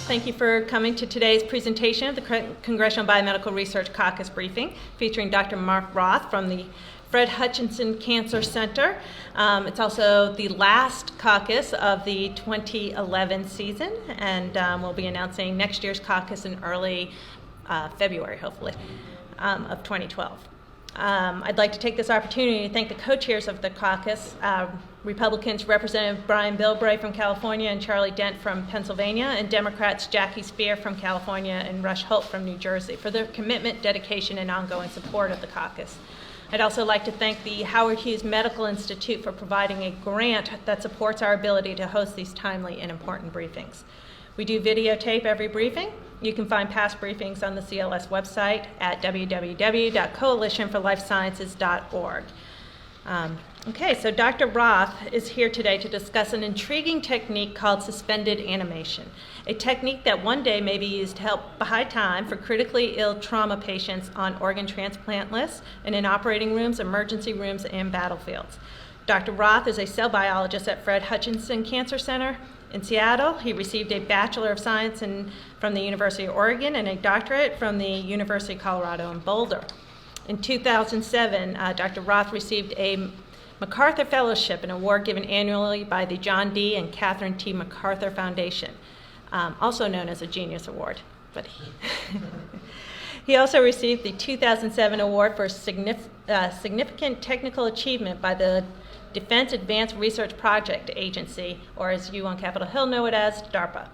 Thank you for coming to today's presentation of the Congressional Biomedical Research Caucus briefing featuring Dr. Mark Roth from the Fred Hutchinson Cancer Center. It's also the last caucus of the 2011 season, and we'll be announcing next year's caucus in early February, hopefully, of 2012. I'd like to take this opportunity to thank the co-chairs of the caucus, Republicans Representative Brian Bilbray from California and Charlie Dent from Pennsylvania, and Democrats Jackie Spear from California and Rush Holt from New Jersey for their commitment, dedication, and ongoing support of the caucus. I'd also like to thank the Howard Hughes Medical Institute for providing a grant that supports our ability to host these timely and important briefings. We do videotape every briefing. You can find past briefings on the CLS website at www.coalitionforlifesciences.org. Okay, so Dr. Roth is here today to discuss an intriguing technique called suspended animation, a technique that one day may be used to help buy time for critically ill trauma patients on organ transplant lists and in operating rooms, emergency rooms, and battlefields. Dr. Roth is a cell biologist at Fred Hutchinson Cancer Center in Seattle. He received a Bachelor of Science from the University of Oregon and a doctorate from the University of Colorado in Boulder. In 2007, Dr. Roth received a MacArthur Fellowship, an award given annually by the John D. and Catherine T. MacArthur Foundation, also known as a Genius Award. But he also received the 2007 award for significant technical achievement by the Defense Advanced Research Project Agency, or as you on Capitol Hill know it as, DARPA,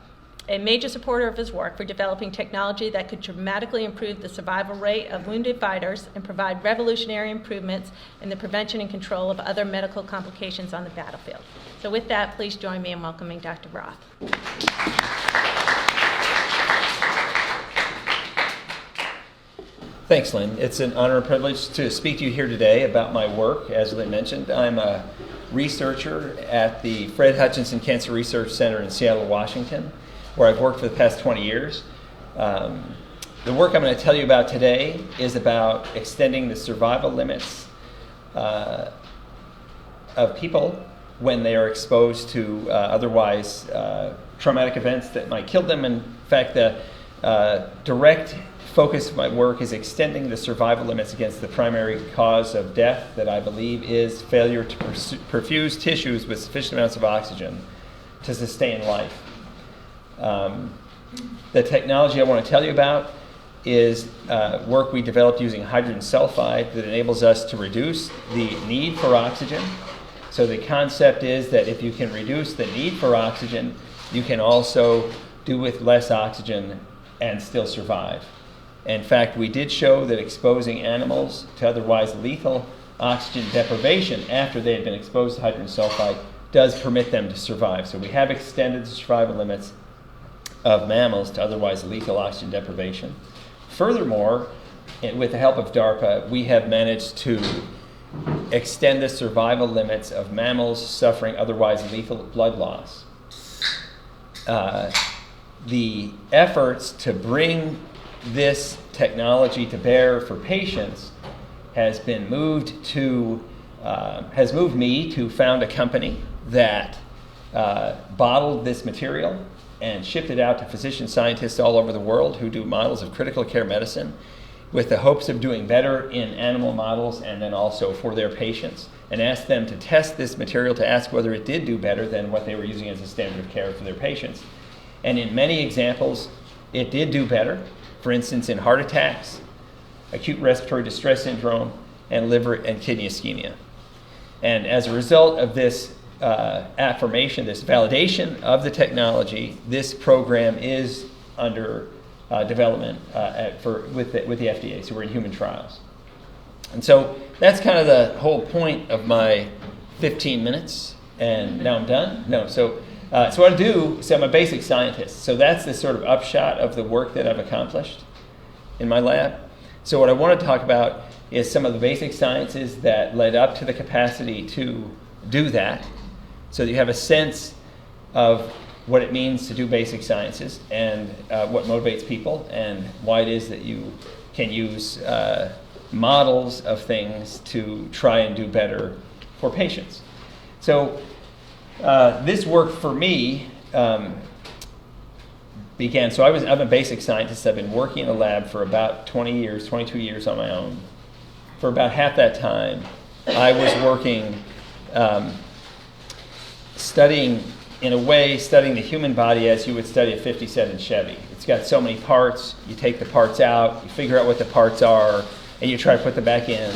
a major supporter of his work for developing technology that could dramatically improve the survival rate of wounded fighters and provide revolutionary improvements in the prevention and control of other medical complications on the battlefield. So with that, please join me in welcoming Dr. Roth. Thanks, Lynn. It's an honor and privilege to speak to you here today about my work. As Lynn mentioned, I'm a researcher at the Fred Hutchinson Cancer Research Center in Seattle, Washington, where I've worked for the past 20 years. The work I'm going to tell you about today is about extending the survival limits of people when they are exposed to otherwise traumatic events that might kill them. In fact, the direct focus of my work is extending the survival limits against the primary cause of death that I believe is failure to perfuse tissues with sufficient amounts of oxygen to sustain life. The technology I want to tell you about is work we developed using hydrogen sulfide that enables us to reduce the need for oxygen. So the concept is that if you can reduce the need for oxygen, you can also do with less oxygen and still survive. In fact, we did show that exposing animals to otherwise lethal oxygen deprivation after they had been exposed to hydrogen sulfide does permit them to survive. So we have extended the survival limits of mammals to otherwise lethal oxygen deprivation. Furthermore, with the help of DARPA, we have managed to extend the survival limits of mammals suffering otherwise lethal blood loss. The efforts to bring this technology to bear for patients has moved me to found a company that bottled this material and shipped it out to physician scientists all over the world who do models of critical care medicine with the hopes of doing better in animal models and then also for their patients, and asked them to test this material to ask whether it did do better than what they were using as a standard of care for their patients. And in many examples, it did do better. For instance, in heart attacks, acute respiratory distress syndrome, and liver and kidney ischemia. And as a result of this affirmation, this validation of the technology, this program is under development with the FDA. So we're in human trials. And so that's kind of the whole point of my 15 minutes. And now I'm done? No. So what I do, so I'm a basic scientist. So that's the sort of upshot of the work that I've accomplished in my lab. So what I want to talk about is some of the basic sciences that led up to the capacity to do that. So that you have a sense of what it means to do basic sciences and what motivates people and why it is that you can use models of things to try and do better for patients. So this work for me began, so I'm a basic scientist. I've been working in a lab for about 20 years, 22 years on my own. For about half that time, I was working, studying the human body as you would study a 57 Chevy. It's got so many parts, you take the parts out, you figure out what the parts are, and you try to put them back in.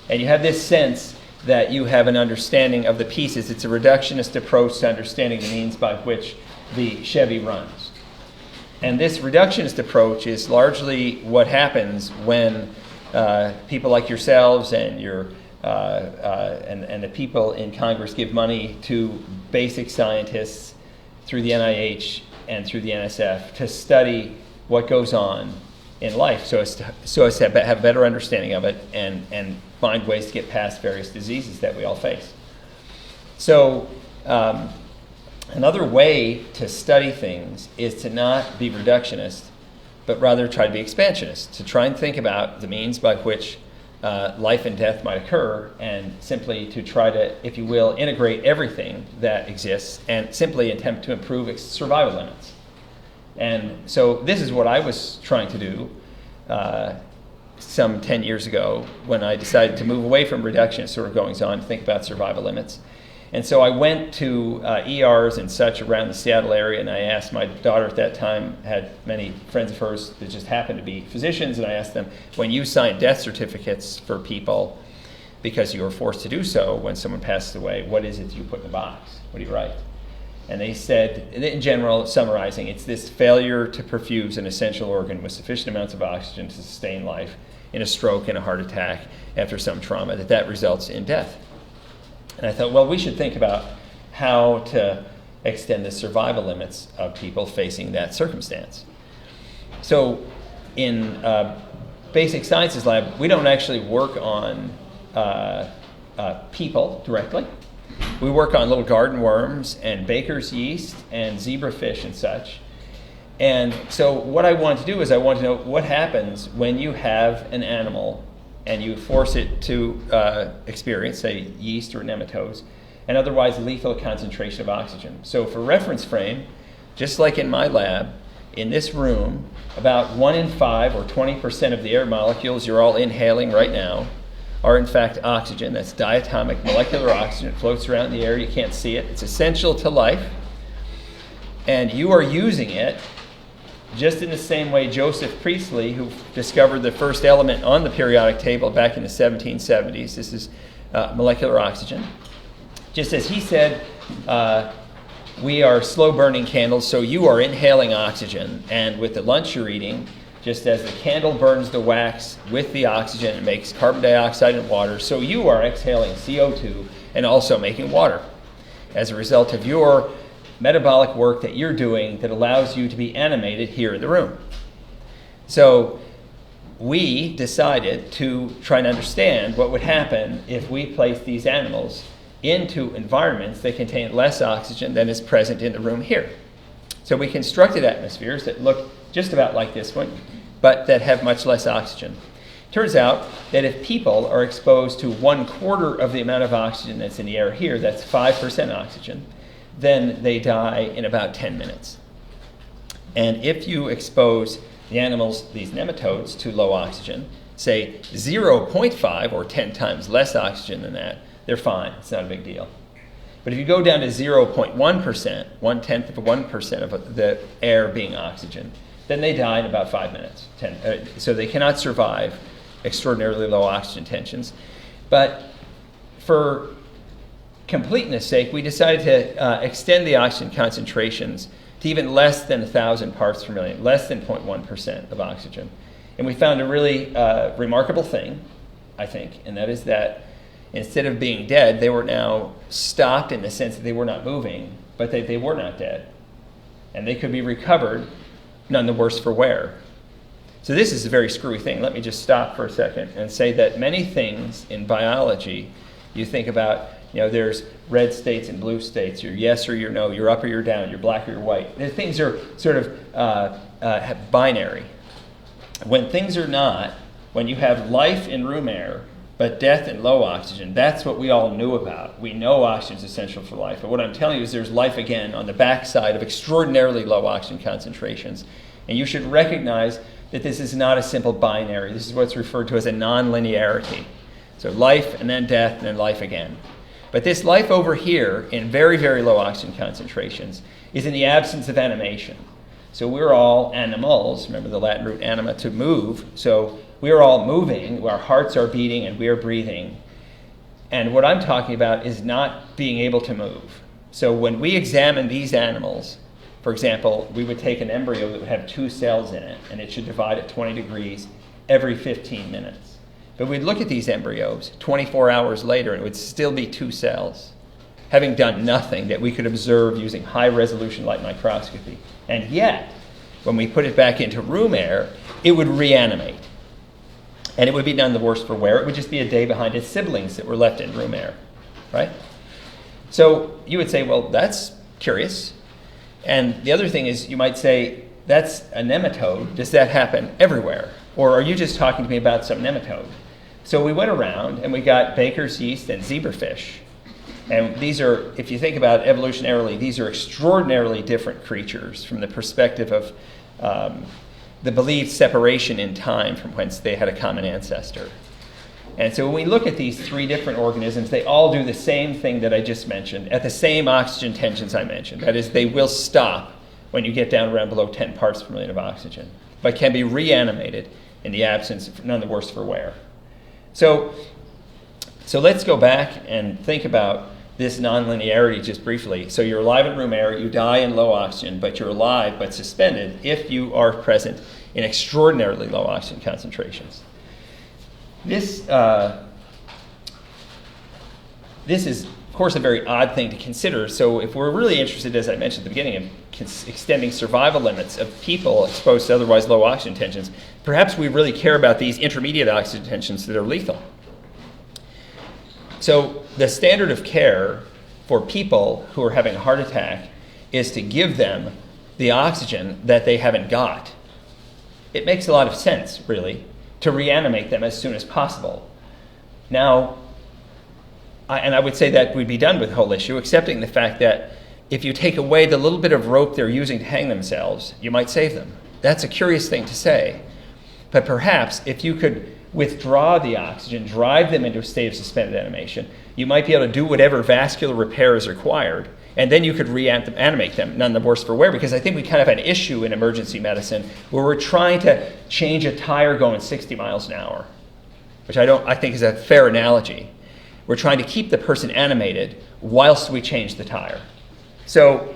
And you have this sense that you have an understanding of the pieces. It's a reductionist approach to understanding the means by which the Chevy runs. And this reductionist approach is largely what happens when people like yourselves and and the people in Congress give money to basic scientists through the NIH and through the NSF to study what goes on in life, so as to have a better understanding of it and find ways to get past various diseases that we all face. So another way to study things is to not be reductionist, but rather try to be expansionist, to try and think about the means by which life and death might occur, and simply to try to, if you will, integrate everything that exists and simply attempt to improve its survival limits. And so this is what I was trying to do some 10 years ago when I decided to move away from reductionist sort of goings-on to think about survival limits. And so I went to ERs and such around the Seattle area, and I asked my daughter at that time, had many friends of hers that just happened to be physicians, and I asked them, when you sign death certificates for people because you were forced to do so when someone passes away, what is it you put in the box? What do you write? And they said, in general, summarizing, it's this failure to perfuse an essential organ with sufficient amounts of oxygen to sustain life in a stroke, in a heart attack, after some trauma, that results in death. And I thought, well, we should think about how to extend the survival limits of people facing that circumstance. So in basic sciences lab, we don't actually work on people directly. We work on little garden worms and baker's yeast and zebrafish and such. And so what I wanted to do is I wanted to know what happens when you have an animal and you force it to experience, say, yeast or nematodes, and otherwise lethal concentration of oxygen. So for reference frame, just like in my lab, in this room, about 1 in 5 or 20% of the air molecules you're all inhaling right now are in fact oxygen. That's diatomic molecular oxygen. It floats around in the air. You can't see it. It's essential to life. And you are using it just in the same way Joseph Priestley, who discovered the first element on the periodic table back in the 1770s, this is molecular oxygen. Just as he said, we are slow-burning candles, so you are inhaling oxygen. And with the lunch you're eating, just as the candle burns the wax with the oxygen and makes carbon dioxide and water, so you are exhaling CO2 and also making water as a result of your metabolic work that you're doing that allows you to be animated here in the room. So we decided to try and understand what would happen if we placed these animals into environments that contain less oxygen than is present in the room here. So we constructed atmospheres that look just about like this one, but that have much less oxygen. Turns out that if people are exposed to 1/4 of the amount of oxygen that's in the air here, that's 5% oxygen, then they die in about 10 minutes. And if you expose the animals, these nematodes, to low oxygen, say 0.5 or 10 times less oxygen than that, they're fine. It's not a big deal. But if you go down to 0.1%, 1/10 of 1% of the air being oxygen, then they die in about 5 minutes. So they cannot survive extraordinarily low oxygen tensions. But for completeness sake, we decided to extend the oxygen concentrations to even less than 1,000 parts per million, less than 0.1% of oxygen. And we found a really remarkable thing, I think, and that is that instead of being dead, they were now stopped in the sense that they were not moving, but that they were not dead. And they could be recovered, none the worse for wear. So this is a very screwy thing. Let me just stop for a second and say that many things in biology, you think about, there's red states and blue states, you're yes or you're no, you're up or you're down, you're black or you're white. The things are sort of binary. When things are not, when you have life in room air but death and low oxygen, that's what we all knew about. We know oxygen is essential for life. But what I'm telling you is there's life again on the backside of extraordinarily low oxygen concentrations. And you should recognize that this is not a simple binary. This is what's referred to as a nonlinearity. So life and then death and then life again. But this life over here in very, very low oxygen concentrations is in the absence of animation. So we're all animals. Remember the Latin root anima, to move. So we're all moving. Our hearts are beating and we are breathing. And what I'm talking about is not being able to move. So when we examine these animals, for example, we would take an embryo that would have 2 cells in it, and it should divide at 20 degrees every 15 minutes. But we'd look at these embryos 24 hours later, and it would still be 2 cells, having done nothing that we could observe using high-resolution light microscopy. And yet, when we put it back into room air, it would reanimate. And it would be none the worse for wear. It would just be a day behind its siblings that were left in room air, right? So you would say, well, that's curious. And the other thing is, you might say, that's a nematode. Does that happen everywhere? Or are you just talking to me about some nematode? So we went around and we got baker's yeast and zebrafish. And these are, if you think about it evolutionarily, these are extraordinarily different creatures from the perspective of the believed separation in time from whence they had a common ancestor. And so when we look at these 3 different organisms, they all do the same thing that I just mentioned at the same oxygen tensions I mentioned. That is, they will stop when you get down around below 10 parts per million of oxygen, but can be reanimated in the absence of none the worse for wear. So let's go back and think about this nonlinearity just briefly. So you're alive in room air, you die in low oxygen, but you're alive but suspended if you are present in extraordinarily low oxygen concentrations. This is, of course, a very odd thing to consider. So if we're really interested, as I mentioned at the beginning, in extending survival limits of people exposed to otherwise low oxygen tensions, perhaps we really care about these intermediate oxygen tensions that are lethal. So the standard of care for people who are having a heart attack is to give them the oxygen that they haven't got. It makes a lot of sense, really, to reanimate them as soon as possible. Now, I would say that we'd be done with the whole issue, accepting the fact that if you take away the little bit of rope they're using to hang themselves, you might save them. That's a curious thing to say. But perhaps if you could withdraw the oxygen, drive them into a state of suspended animation, you might be able to do whatever vascular repair is required, and then you could reanimate them, none the worse for wear, because I think we kind of have an issue in emergency medicine where we're trying to change a tire going 60 miles an hour, which I think is a fair analogy. We're trying to keep the person animated whilst we change the tire. So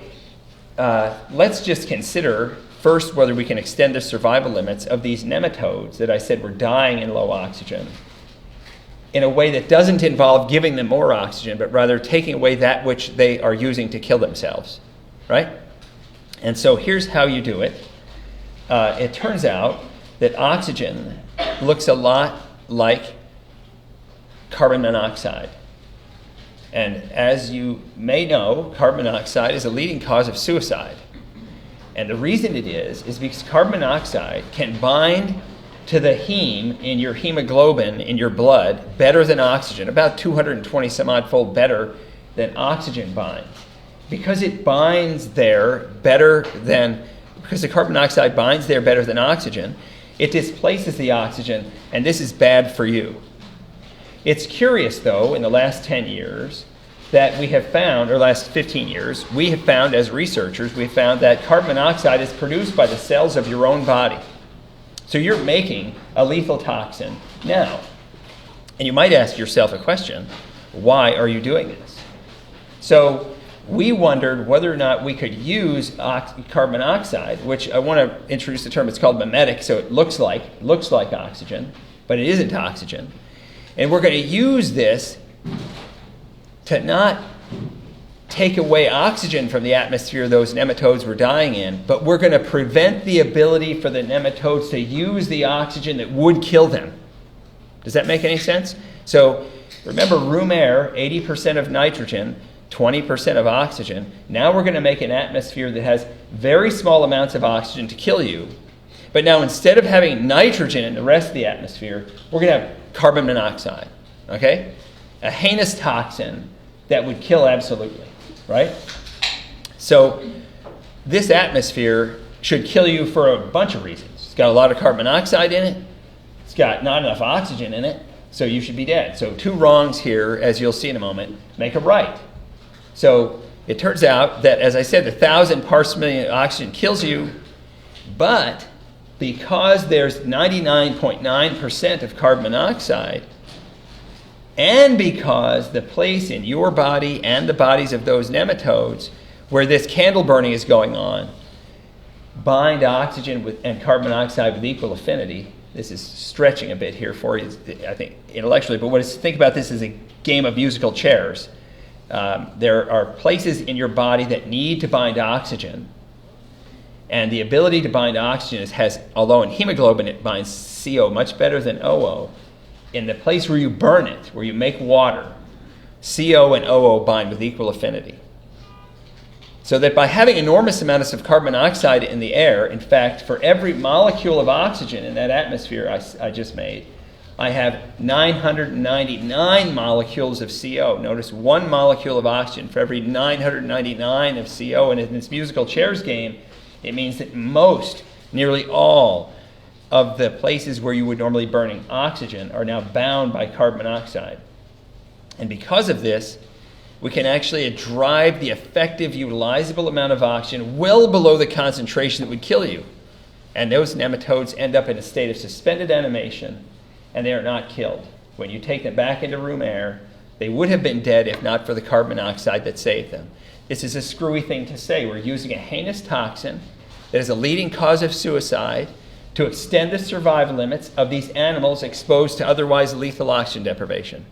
let's just consider first whether we can extend the survival limits of these nematodes that I said were dying in low oxygen in a way that doesn't involve giving them more oxygen, but rather taking away that which they are using to kill themselves, right? And so here's how you do it. It turns out that oxygen looks a lot like carbon monoxide. And as you may know, carbon monoxide is a leading cause of suicide. And the reason it is because carbon monoxide can bind to the heme in your hemoglobin in your blood better than oxygen, about 220 some odd fold better than oxygen binds. Because it binds there because the carbon monoxide binds there better than oxygen, it displaces the oxygen, and this is bad for you. It's curious, though, in the last 10 years, that we have found, or last 15 years, we have found as researchers, we have found that carbon monoxide is produced by the cells of your own body. So you're making a lethal toxin now. And you might ask yourself a question, why are you doing this? So we wondered whether or not we could use carbon monoxide, which I want to introduce the term, it's called mimetic, so it looks like oxygen, but it isn't oxygen. And we're going to use this to not take away oxygen from the atmosphere those nematodes were dying in, but we're going to prevent the ability for the nematodes to use the oxygen that would kill them. Does that make any sense? So remember, room air, 80% of nitrogen, 20% of oxygen. Now we're going to make an atmosphere that has very small amounts of oxygen to kill you. But now instead of having nitrogen in the rest of the atmosphere, we're going to have carbon monoxide. okay? A heinous toxin that would kill absolutely, right? So this atmosphere should kill you for a bunch of reasons. It's got a lot of carbon monoxide in it. It's got not enough oxygen in it, so you should be dead. So two wrongs here, as you'll see in a moment, make a right. So it turns out that, as I said, 1,000 parts per million of oxygen kills you, but because there's 99.9% of carbon monoxide, and because the place in your body and the bodies of those nematodes where this candle burning is going on bind oxygen and carbon monoxide with equal affinity. This is stretching a bit here for you, I think, intellectually, but think about this as a game of musical chairs. There are places in your body that need to bind oxygen, and the ability to bind oxygen although in hemoglobin it binds CO much better than OO, in the place where you burn it, where you make water, CO and OO bind with equal affinity. So that by having enormous amounts of carbon monoxide in the air, in fact, for every molecule of oxygen in that atmosphere I just made, I have 999 molecules of CO. Notice one molecule of oxygen for every 999 of CO. And in this musical chairs game, it means that nearly all of the places where you would normally burn oxygen are now bound by carbon monoxide. And because of this, we can actually drive the effective utilizable amount of oxygen well below the concentration that would kill you. And those nematodes end up in a state of suspended animation, and they are not killed. When you take them back into room air, they would have been dead if not for the carbon monoxide that saved them. This is a screwy thing to say. We're using a heinous toxin that is a leading cause of suicide to extend the survival limits of these animals exposed to otherwise lethal oxygen deprivation.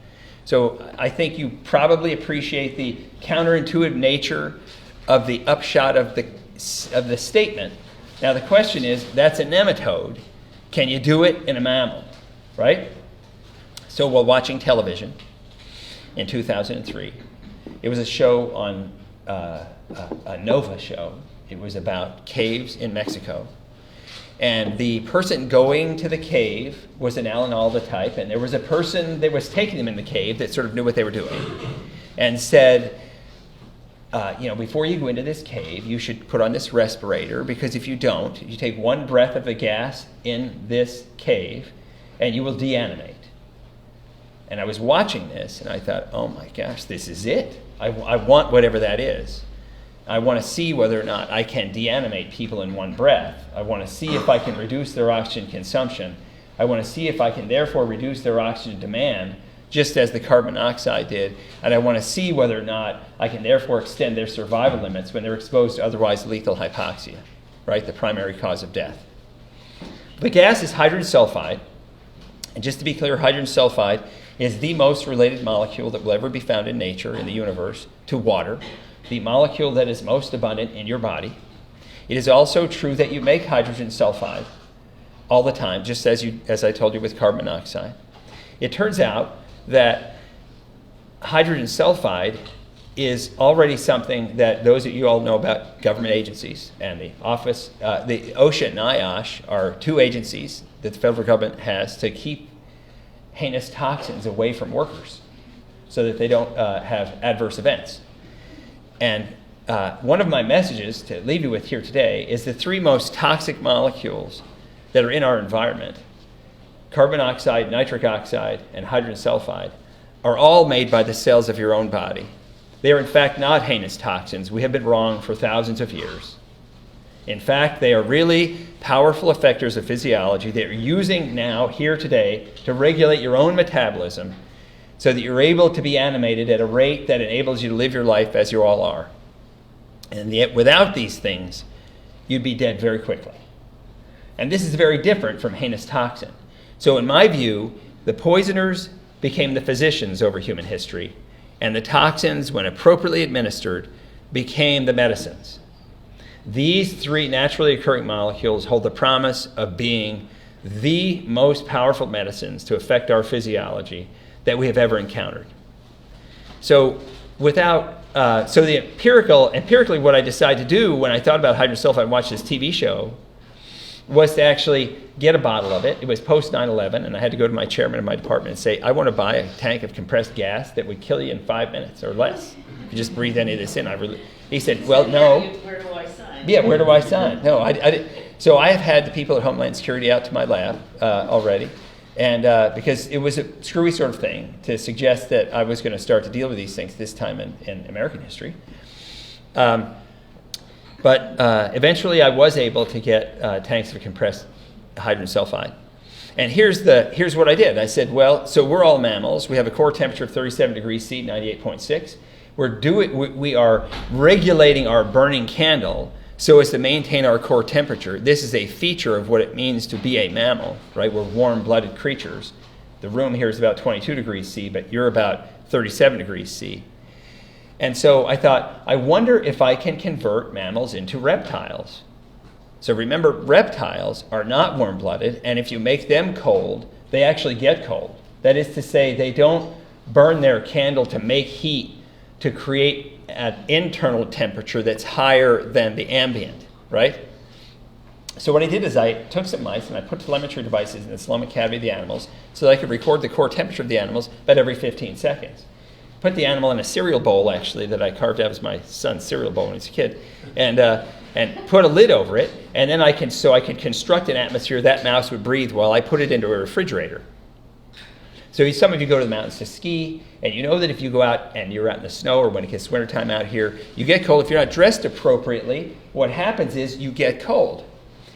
So I think you probably appreciate the counterintuitive nature of the upshot of the statement. Now the question is, that's a nematode. Can you do it in a mammal, right? So while watching television in 2003, it was a show on a Nova show. It was about caves in Mexico. And the person going to the cave was an Alan Alda type, and there was a person that was taking them in the cave that sort of knew what they were doing and said, before you go into this cave, you should put on this respirator, because if you don't, you take one breath of the gas in this cave and you will deanimate. And I was watching this and I thought, oh my gosh, this is it. I want whatever that is. I want to see whether or not I can deanimate people in one breath. I want to see if I can reduce their oxygen consumption. I want to see if I can therefore reduce their oxygen demand, just as the carbon monoxide did. And I want to see whether or not I can therefore extend their survival limits when they're exposed to otherwise lethal hypoxia, right? The primary cause of death. The gas is hydrogen sulfide. And just to be clear, hydrogen sulfide is the most related molecule that will ever be found in nature, in the universe, to water. The molecule that is most abundant in your body. It is also true that you make hydrogen sulfide all the time, just as I told you with carbon monoxide. It turns out that hydrogen sulfide is already something that those of you all know about government agencies and the office, the OSHA and NIOSH are two agencies that the federal government has to keep heinous toxins away from workers so that they don't have adverse events. And one of my messages to leave you with here today is the three most toxic molecules that are in our environment, carbon monoxide, nitric oxide, and hydrogen sulfide, are all made by the cells of your own body. They are in fact not heinous toxins. We have been wrong for thousands of years. In fact, they are really powerful effectors of physiology that you're using now, here today, to regulate your own metabolism so that you're able to be animated at a rate that enables you to live your life as you all are. And yet, without these things, you'd be dead very quickly. And this is very different from heinous toxin. So in my view, the poisoners became the physicians over human history, and the toxins, when appropriately administered, became the medicines. These three naturally occurring molecules hold the promise of being the most powerful medicines to affect our physiology that we have ever encountered. So empirically what I decided to do when I thought about hydrogen sulfide and watched this TV show was to actually get a bottle of it. It was post 9/11, and I had to go to my chairman of my department and say, I want to buy a tank of compressed gas that would kill you in 5 minutes or less. If you just breathe any of this in. He said, well, no. Where do I sign? Yeah, where do I sign? No, so I have had the people at Homeland Security out to my lab already, and because it was a screwy sort of thing to suggest that I was going to start to deal with these things this time in American history. But eventually I was able to get tanks of compressed hydrogen sulfide. And here's what I did. I said, well, so we're all mammals. We have a core temperature of 37 degrees C, 98.6. We are regulating our burning candle so as to maintain our core temperature. This is a feature of what it means to be a mammal, right? We're warm-blooded creatures. The room here is about 22 degrees C, but you're about 37 degrees C. And so I thought, I wonder if I can convert mammals into reptiles. So remember, reptiles are not warm-blooded, and if you make them cold, they actually get cold. That is to say, they don't burn their candle to make heat to create an internal temperature that's higher than the ambient, right? So what I did is I took some mice and I put telemetry devices in the stomach cavity of the animals so that I could record the core temperature of the animals about every 15 seconds. Put the animal in a cereal bowl, actually, that I carved out as my son's cereal bowl when he was a kid, and put a lid over it, and then I could construct an atmosphere that mouse would breathe while I put it into a refrigerator. So some of you go to the mountains to ski, and you know that if you go out and you're out in the snow or when it gets wintertime out here, you get cold. If you're not dressed appropriately, what happens is you get cold.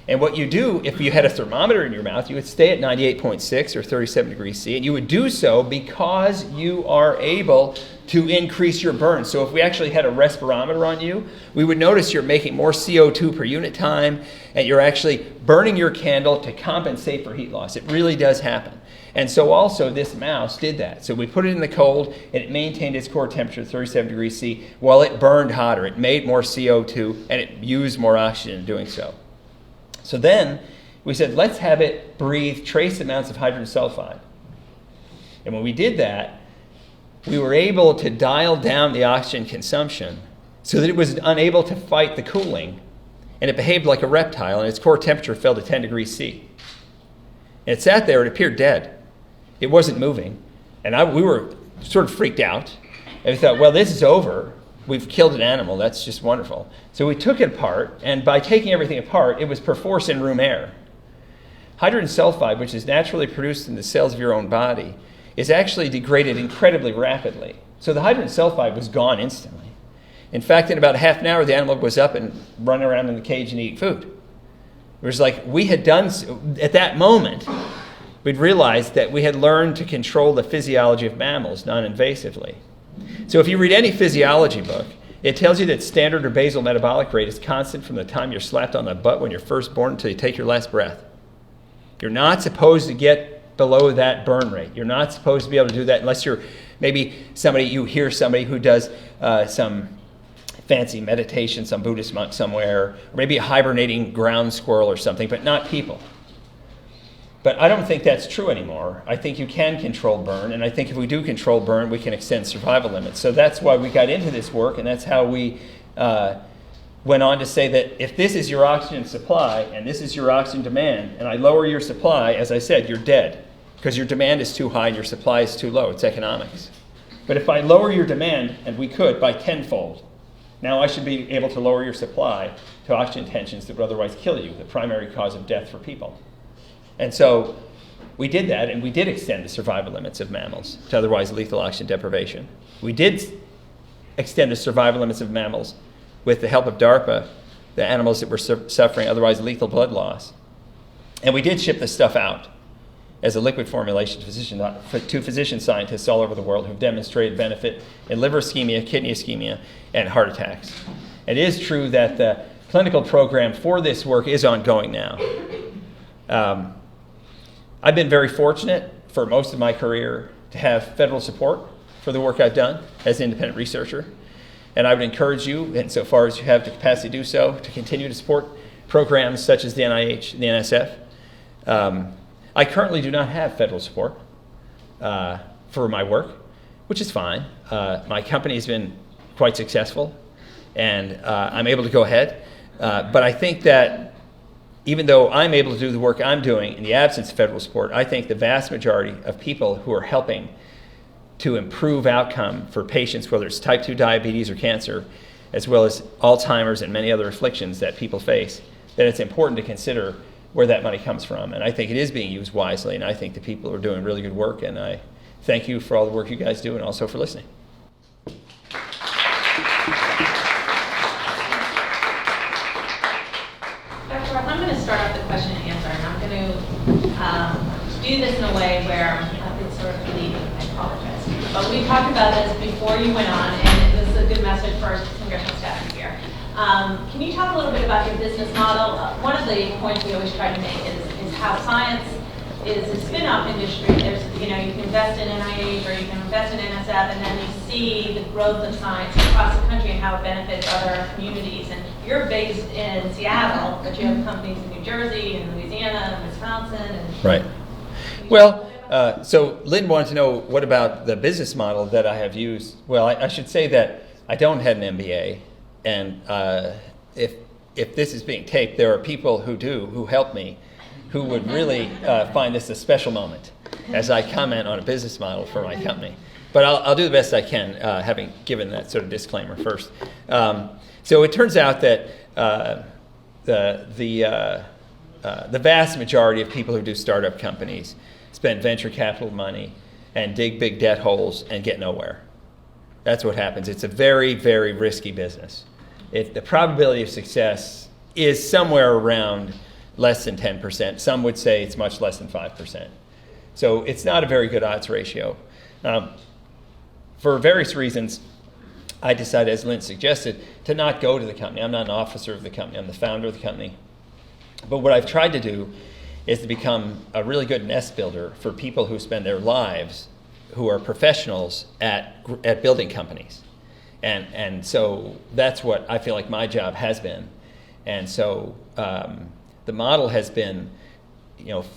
And what you do, if you had a thermometer in your mouth, you would stay at 98.6 or 37 degrees C, and you would do so because you are able to increase your burn. So if we actually had a respirometer on you, we would notice you're making more CO2 per unit time, and you're actually burning your candle to compensate for heat loss. It really does happen. And so also this mouse did that. So we put it in the cold, and it maintained its core temperature at 37 degrees C while it burned hotter. It made more CO2, and it used more oxygen in doing so. So then we said, let's have it breathe trace amounts of hydrogen sulfide. And when we did that, we were able to dial down the oxygen consumption so that it was unable to fight the cooling, and it behaved like a reptile, and its core temperature fell to 10 degrees C. And it sat there, it appeared dead. It wasn't moving. And we were sort of freaked out. And we thought, well, this is over. We've killed an animal. That's just wonderful. So we took it apart, and by taking everything apart, it was perforce in room air. Hydrogen sulfide, which is naturally produced in the cells of your own body, is actually degraded incredibly rapidly. So the hydrogen sulfide was gone instantly. In fact, in about half an hour, the animal was up and running around in the cage and eating food. It was like we had done, at that moment, we'd realized that we had learned to control the physiology of mammals non-invasively. So if you read any physiology book, it tells you that standard or basal metabolic rate is constant from the time you're slapped on the butt when you're first born until you take your last breath. You're not supposed to get below that burn rate. You're not supposed to be able to do that unless you're maybe you hear somebody who does some fancy meditation, some Buddhist monk somewhere, or maybe a hibernating ground squirrel or something, but not people. But I don't think that's true anymore. I think you can control burn, and I think if we do control burn, we can extend survival limits. So that's why we got into this work, and that's how we went on to say that if this is your oxygen supply and this is your oxygen demand, and I lower your supply, as I said, you're dead, because your demand is too high and your supply is too low. It's economics. But if I lower your demand, and we could, by tenfold, now I should be able to lower your supply to oxygen tensions that would otherwise kill you, the primary cause of death for people. And so we did that, and we did extend the survival limits of mammals to otherwise lethal oxygen deprivation. We did extend the survival limits of mammals with the help of DARPA, the animals that were suffering otherwise lethal blood loss. And we did ship this stuff out as a liquid formulation to physician scientists all over the world who've demonstrated benefit in liver ischemia, kidney ischemia, and heart attacks. It is true that the clinical program for this work is ongoing now. I've been very fortunate for most of my career to have federal support for the work I've done as an independent researcher. And I would encourage you, insofar as you have the capacity to do so, to continue to support programs such as the NIH and the NSF. I currently do not have federal support for my work, which is fine. My company has been quite successful, and I'm able to go ahead. But I think that even though I'm able to do the work I'm doing in the absence of federal support, I think the vast majority of people who are helping to improve outcome for patients, whether it's type 2 diabetes or cancer, as well as Alzheimer's and many other afflictions that people face, that it's important to consider where that money comes from. And I think it is being used wisely, and I think the people are doing really good work, and I thank you for all the work you guys do and also for listening. Dr. Roth, I'm going to start off the question and answer, and I'm going to do this in a way where it's sort of leading. I apologize. But we talked about this before you went on, and this is a good message for congressional staff here. Can you talk a little bit about your business model? One of the points we always try to make is how science is a spin-off industry. There's, you can invest in NIH or you can invest in NSF, and then you see the growth of science across the country and how it benefits other communities. And you're based in Seattle, but you have companies in New Jersey and Louisiana and Wisconsin. And right. Well, so Lynn wanted to know what about the business model that I have used. Well, I should say that I don't have an MBA, and if this is being taped, there are people who help me, who would really find this a special moment as I comment on a business model for my company. But I'll do the best I can, having given that sort of disclaimer first. So it turns out that the vast majority of people who do startup companies spend venture capital money and dig big debt holes and get nowhere. That's what happens. It's a very, very risky business. The probability of success is somewhere around less than 10%. Some would say it's much less than 5%. So it's not a very good odds ratio. For various reasons, I decided, as Lynn suggested, to not go to the company. I'm not an officer of the company. I'm the founder of the company. But what I've tried to do is to become a really good nest builder for people who spend their lives, who are professionals at building companies. And so that's what I feel like my job has been. And so the model has been,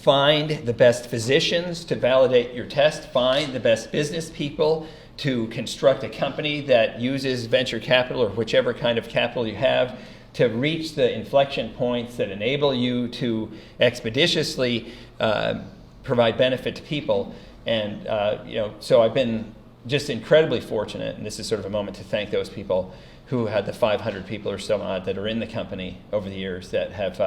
find the best physicians to validate your test, find the best business people to construct a company that uses venture capital or whichever kind of capital you have to reach the inflection points that enable you to expeditiously provide benefit to people. And so I've been just incredibly fortunate, and this is sort of a moment to thank those people who had the 500 people or so odd that are in the company over the years that have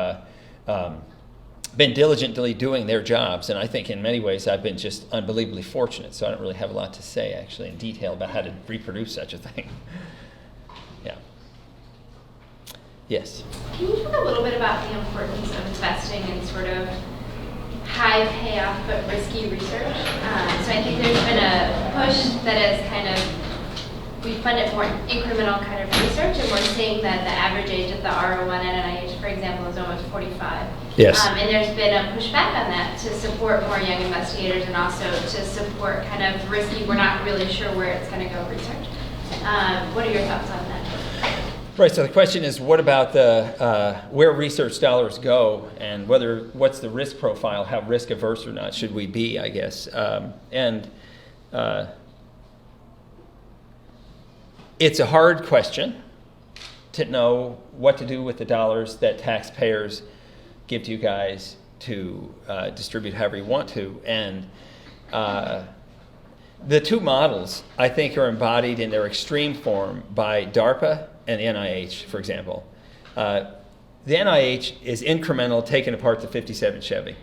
been diligently doing their jobs. And I think in many ways I've been just unbelievably fortunate, so I don't really have a lot to say actually in detail about how to reproduce such a thing. Yeah. Yes? Can you talk a little bit about the importance of investing in sort of high payoff but risky research? So I think there's been a push that is kind of, we funded more incremental kind of research, and we're seeing that the average age of the R01 at NIH, for example, is almost 45. Yes. And there's been a pushback on that to support more young investigators and also to support kind of risky, we're not really sure where it's going to go research. What are your thoughts on that? Right, so the question is, what about where research dollars go, and what's the risk profile, how risk averse or not should we be, I guess. It's a hard question to know what to do with the dollars that taxpayers give to you guys to distribute however you want to. And the two models, I think, are embodied in their extreme form by DARPA and the NIH, for example. The NIH is incremental, taking apart the 57 Chevy.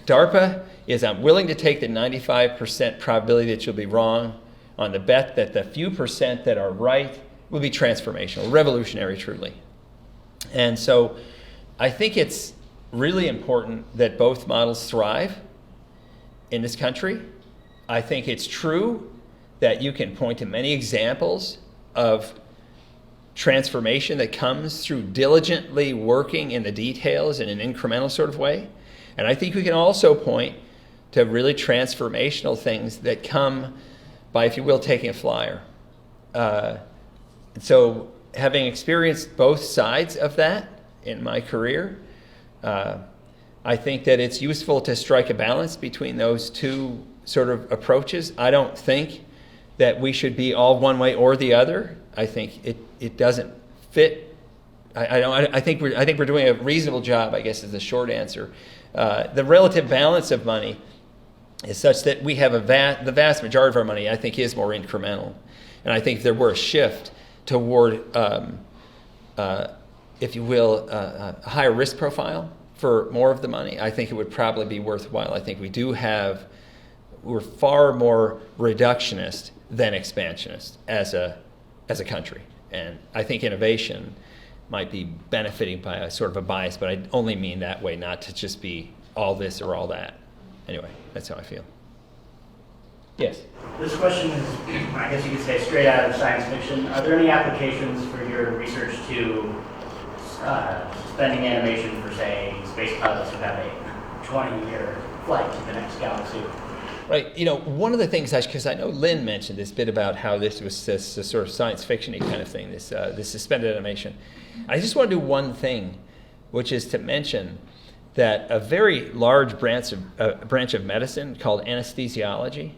DARPA is, I'm willing to take the 95% probability that you'll be wrong on the bet that the few percent that are right will be transformational, revolutionary truly. And so I think it's really important that both models thrive in this country. I think it's true that you can point to many examples of transformation that comes through diligently working in the details in an incremental sort of way. And I think we can also point to really transformational things that come by, if you will, taking a flyer. So having experienced both sides of that in my career, I think that it's useful to strike a balance between those two sort of approaches. I don't think that we should be all one way or the other. I think it doesn't fit I think we're doing a reasonable job, I guess, is the short answer. The relative balance of money is such that we have the vast majority of our money, I think, is more incremental. And I think if there were a shift toward, if you will, a higher risk profile for more of the money, I think it would probably be worthwhile. I think we're far more reductionist than expansionist as a country. And I think innovation might be benefiting by a sort of a bias, but I only mean that way, not to just be all this or all that. Anyway, that's how I feel. Yes? This question is, I guess you could say, straight out of science fiction. Are there any applications for your research to suspending animation for, say, space pilots who have a 20-year flight to the next galaxy? Right. One of the things, because I know Lynn mentioned this bit about how this was this sort of science fiction-y kind of thing, this suspended animation. I just want to do one thing, which is to mention that a very large branch of medicine called anesthesiology,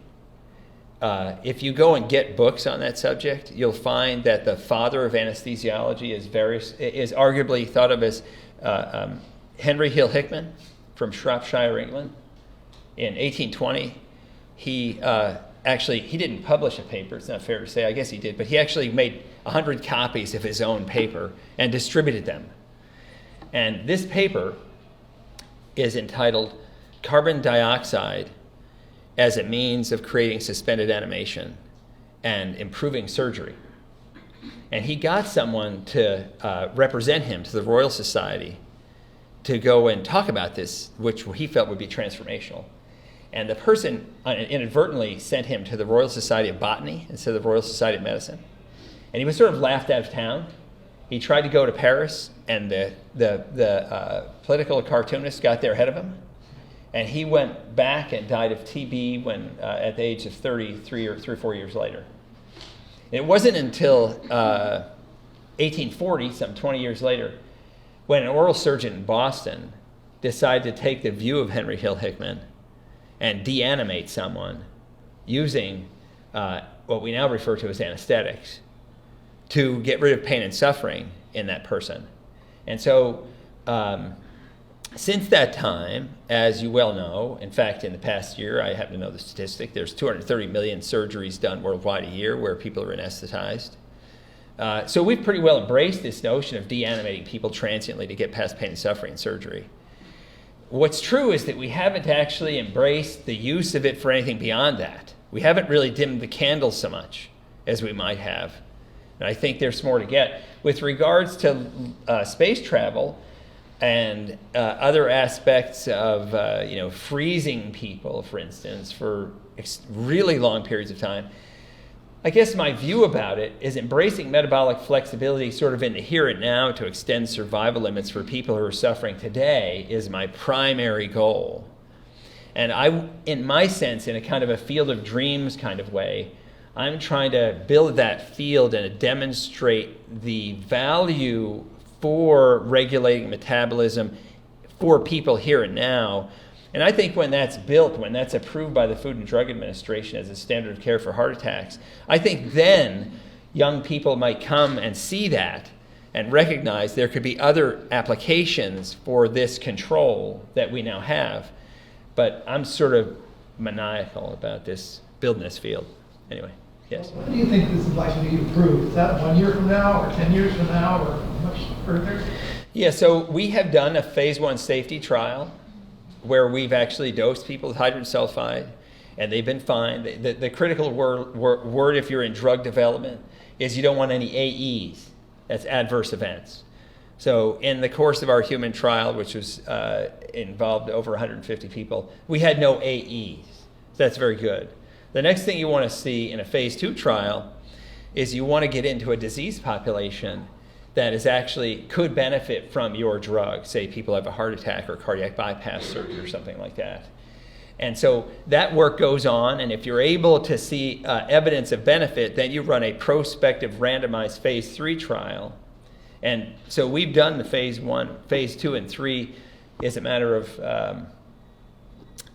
if you go and get books on that subject, you'll find that the father of anesthesiology is arguably thought of as Henry Hill Hickman from Shropshire, England. In 1820, he didn't publish a paper. It's not fair to say. I guess he did, but he actually made 100 copies of his own paper and distributed them. And this paper is entitled "Carbon Dioxide as a Means of Creating Suspended Animation and Improving Surgery." And he got someone to represent him to the Royal Society to go and talk about this, which he felt would be transformational. And the person inadvertently sent him to the Royal Society of Botany instead of the Royal Society of Medicine. And he was sort of laughed out of town. He tried to go to Paris, and the political cartoonist got there ahead of him. And he went back and died of TB at the age of 33 or 3 or 4 years later. And it wasn't until 1840, some 20 years later, when an oral surgeon in Boston decided to take the view of Henry Hill Hickman and deanimate someone using what we now refer to as anesthetics to get rid of pain and suffering in that person. And so since that time, as you well know, in fact, in the past year, I happen to know the statistic, there's 230 million surgeries done worldwide a year where people are anesthetized. So we've pretty well embraced this notion of deanimating people transiently to get past pain and suffering in surgery. What's true is that we haven't actually embraced the use of it for anything beyond that. We haven't really dimmed the candle so much as we might have. And I think there's more to get. With regards to space travel and other aspects of freezing people, for instance, for really long periods of time, I guess my view about it is embracing metabolic flexibility sort of in the here and now to extend survival limits for people who are suffering today is my primary goal. And in my sense, in a kind of a field of dreams kind of way, I'm trying to build that field and demonstrate the value for regulating metabolism for people here and now. And I think when that's built, when that's approved by the Food and Drug Administration as a standard of care for heart attacks, I think then young people might come and see that and recognize there could be other applications for this control that we now have. But I'm sort of maniacal about this, building this field. Anyway, yes? When do you think this is likely to be approved? Is that 1 year from now or 10 years from now or much further? Yeah, so we have done a phase 1 safety trial where we've actually dosed people with hydrogen sulfide, and they've been fine. The critical word if you're in drug development is you don't want any AEs. That's adverse events. So in the course of our human trial, which was involved over 150 people, we had no AEs. So that's very good. The next thing you want to see in a phase 2 trial is you want to get into a disease population that is actually could benefit from your drug. Say people have a heart attack or cardiac bypass surgery or something like that. And so that work goes on, and if you're able to see evidence of benefit, then you run a prospective randomized phase 3 trial. And so we've done the phase 1, phase 2, and 3 is a matter of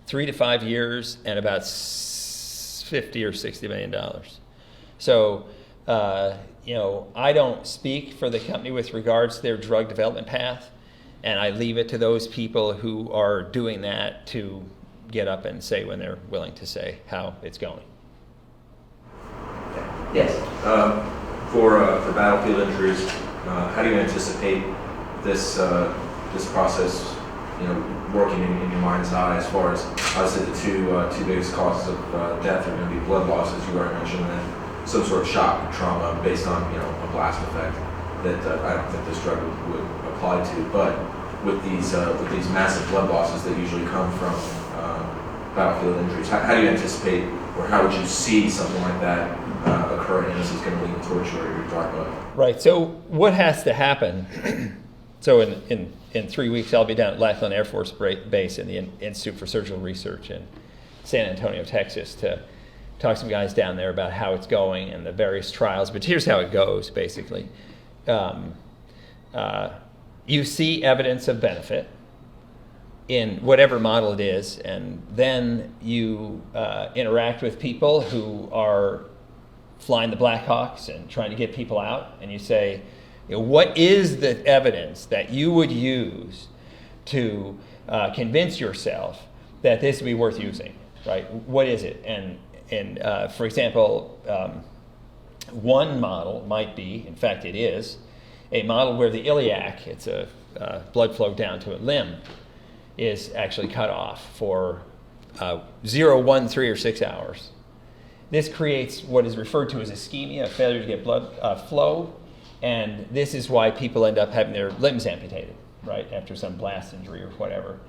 3 to 5 years and about $50 or $60 million. So I don't speak for the company with regards to their drug development path, and I leave it to those people who are doing that to get up and say when they're willing to say how it's going. Yes. For battlefield injuries, how do you anticipate this process, working in your mind's eye, as far as obviously the two biggest causes of death are going to be blood loss, as you already mentioned, and some sort of shock or trauma based on a blast effect that I don't think this drug would apply to. But with these massive blood losses that usually come from battlefield injuries, how do you anticipate, or how would you see something like that occurring? And this is going to lead towards your dark mode. Right. So what has to happen? So in 3 weeks, I'll be down at Laughlin Air Force Base in the Institute for Surgical Research in San Antonio, Texas, to talk to some guys down there about how it's going and the various trials. But here's how it goes, basically. You see evidence of benefit in whatever model it is, and then you interact with people who are flying the Black Hawks and trying to get people out, and you say, what is the evidence that you would use to convince yourself that this would be worth using, right? What is it? And for example, one model might be, in fact it is, a model where the iliac, it's a blood flow down to a limb, is actually cut off for 0, 1, 3, or 6 hours. This creates what is referred to as ischemia, a failure to get blood flow, and this is why people end up having their limbs amputated, right, after some blast injury or whatever.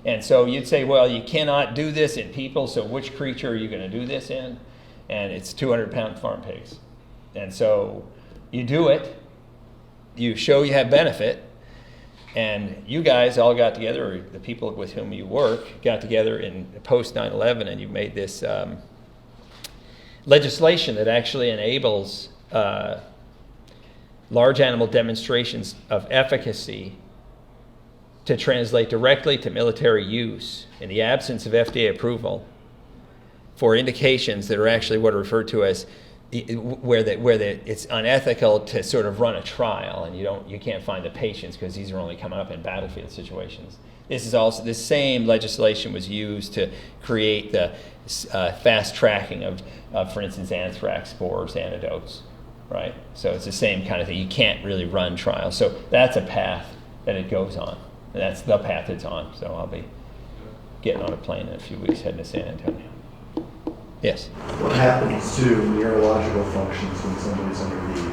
And so you'd say, well, you cannot do this in people, so which creature are you going to do this in? And it's 200-pound farm pigs. And so you do it, you show you have benefit, and you guys all got together, or the people with whom you work got together in post 9/11, and you made this legislation that actually enables large animal demonstrations of efficacy to translate directly to military use in the absence of FDA approval for indications that are actually what are referred to as where it's unethical to sort of run a trial, and you can't find the patients because these are only coming up in battlefield situations. This same legislation was used to create the fast tracking of, for instance, anthrax spores antidotes, right? So it's the same kind of thing. You can't really run trials. So that's a path that it goes on, and that's the path it's on. So I'll be getting on a plane in a few weeks heading to San Antonio. Yes? What happens to neurological functions when somebody's under the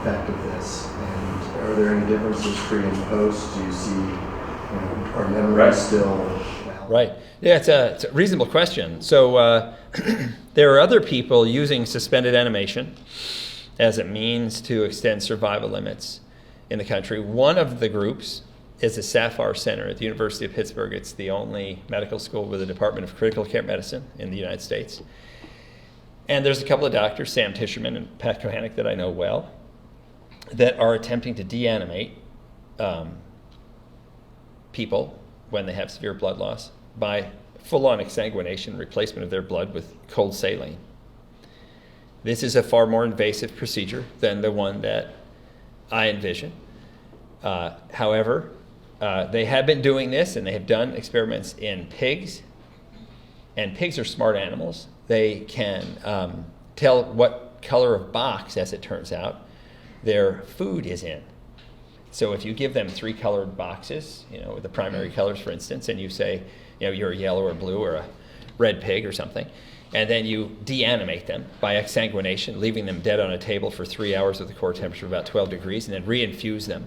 effect of this? And are there any differences pre and post? Do you see, are memories still valid? Right. Yeah, it's a reasonable question. So there are other people using suspended animation as a means to extend survival limits in the country. One of the groups is the Sapphire Center at the University of Pittsburgh. It's the only medical school with a Department of Critical Care Medicine in the United States. And there's a couple of doctors, Sam Tischerman and Pat Kohanek, that I know well, that are attempting to deanimate people when they have severe blood loss by full-on exsanguination, replacement of their blood with cold saline. This is a far more invasive procedure than the one that I envision. However, they have been doing this, and they have done experiments in pigs, and pigs are smart animals. They can tell what color of box, as it turns out, their food is in. So if you give them 3 colored boxes, with the primary colors, for instance, and you say, you're a yellow or blue or a red pig or something, and then you deanimate them by exsanguination, leaving them dead on a table for 3 hours with a core temperature of about 12 degrees, and then reinfuse them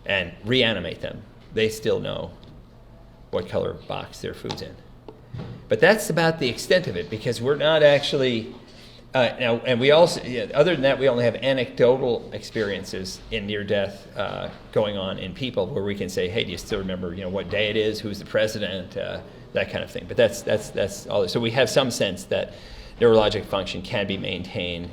and reanimate them, they still know what color box their food's in. But that's about the extent of it, because we're not actually now, and we also, other than that, we only have anecdotal experiences in near-death going on in people where we can say, hey, do you still remember, what day it is, who's the president, that kind of thing. But that's all. So we have some sense that neurologic function can be maintained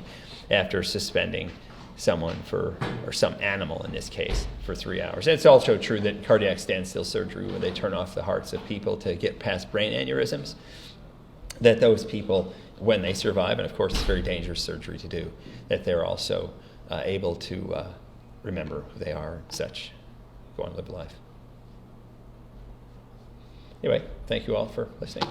after suspending someone or some animal in this case, for 3 hours. And it's also true that cardiac standstill surgery, where they turn off the hearts of people to get past brain aneurysms, that those people when they survive, and of course it's very dangerous surgery to do, that they're also able to remember who they are and such, go on and live life. Anyway, thank you all for listening.